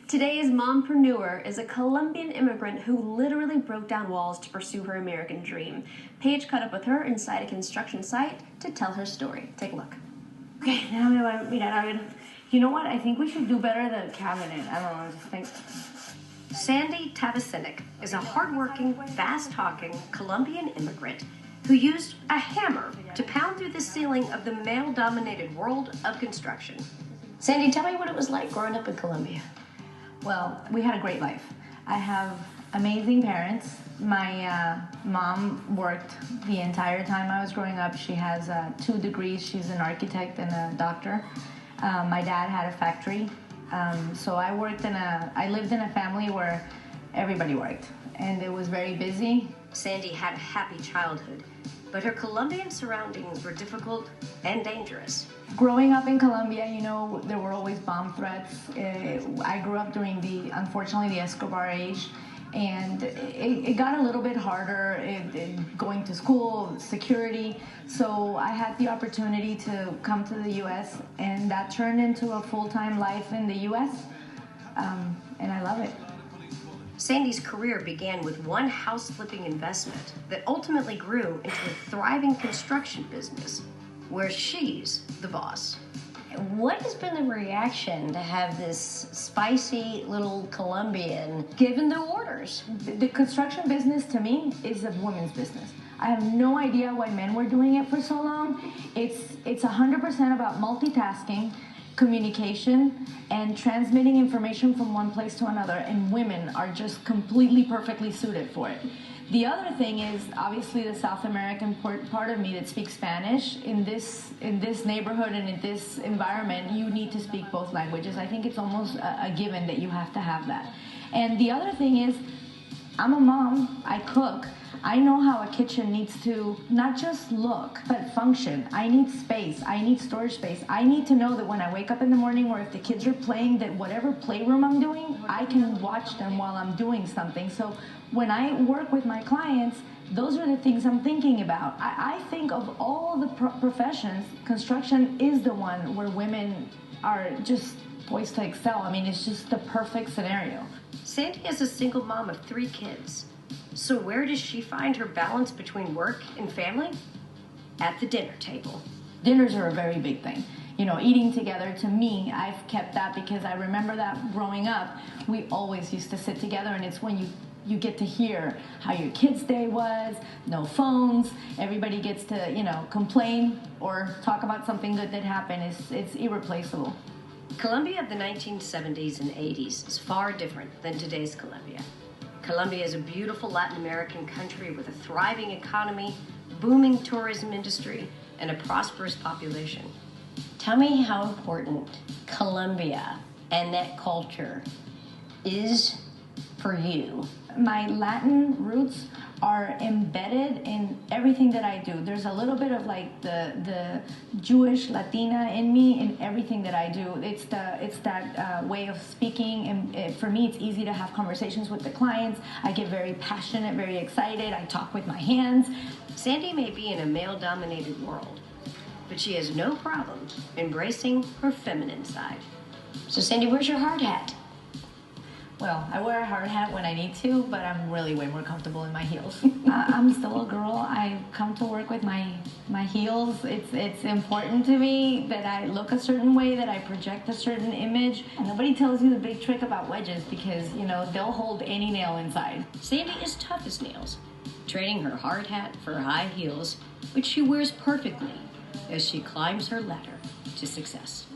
Today's mompreneur is a Colombian immigrant who literally broke down walls to pursue her American dream. Paige caught up with her inside a construction site to tell her story. Take a look. Okay, now me voy a mirar a ver. You know what? I think we should do better the cabinet. I don't know, I just think. Sandy Tabacinic is a hardworking, fast-talking Colombian immigrant who used a hammer to pound through the ceiling of the male-dominated world of construction. Sandy, tell me what it was like growing up in Colombia. Well, we had a great life. I have amazing parents. My mom worked the entire time I was growing up. She has 2 degrees. She's an architect and a doctor. My dad had a factory. So I lived in a family where everybody worked, and it was very busy. Sandy had a happy childhood, but her Colombian surroundings were difficult and dangerous. Growing up in Colombia, you know, there were always bomb threats. I grew up during unfortunately, the Escobar age, and it got a little bit harder going to school, security. So I had the opportunity to come to the U.S., and that turned into a full-time life in the U.S., and I love it. Sandy's career began with one house-flipping investment that ultimately grew into a thriving construction business, where she's the boss. What has been the reaction to have this spicy little Colombian given the orders? The construction business, to me, is a women's business. I have no idea why men were doing it for so long. It's 100% about multitasking, communication, and transmitting information from one place to another, and women are just completely perfectly suited for it. The other thing is, obviously, the South American part of me that speaks Spanish. In this neighborhood and in this environment, you need to speak both languages. I think it's almost a given that you have to have that. And the other thing is, I'm a mom, I cook. I know how a kitchen needs to not just look, but function. I need space, I need storage space. I need to know that when I wake up in the morning, or if the kids are playing, that whatever playroom I'm doing, I can watch them while I'm doing something. So when I work with my clients, those are the things I'm thinking about. I think of all the professions, construction is the one where women are just poised to excel. I mean, it's just the perfect scenario. Sandy is a single mom of 3 kids. So where does she find her balance between work and family? At the dinner table. Dinners are a very big thing. You know, eating together, to me, I've kept that because I remember that growing up, we always used to sit together, and it's when you get to hear how your kid's day was, no phones, everybody gets to, you know, complain or talk about something good that happened. It's irreplaceable. Colombia of the 1970s and 80s is far different than today's Colombia. Colombia is a beautiful Latin American country with a thriving economy, booming tourism industry, and a prosperous population. Tell me how important Colombia and that culture is for you. My Latin roots are embedded in everything that I do. There's a little bit of like the Jewish Latina in me in everything that I do. It's that way of speaking, and for me, it's easy to have conversations with the clients. I get very passionate, very excited. I talk with my hands. Sandy may be in a male-dominated world, but she has no problem embracing her feminine side. So Sandy, where's your hard hat? Well, I wear a hard hat when I need to, but I'm really way more comfortable in my heels. I'm still a girl. I come to work with my heels. It's important to me that I look a certain way, that I project a certain image. Nobody tells you the big trick about wedges because, you know, they'll hold any nail inside. Sandy is tough as nails, trading her hard hat for high heels, which she wears perfectly as she climbs her ladder to success.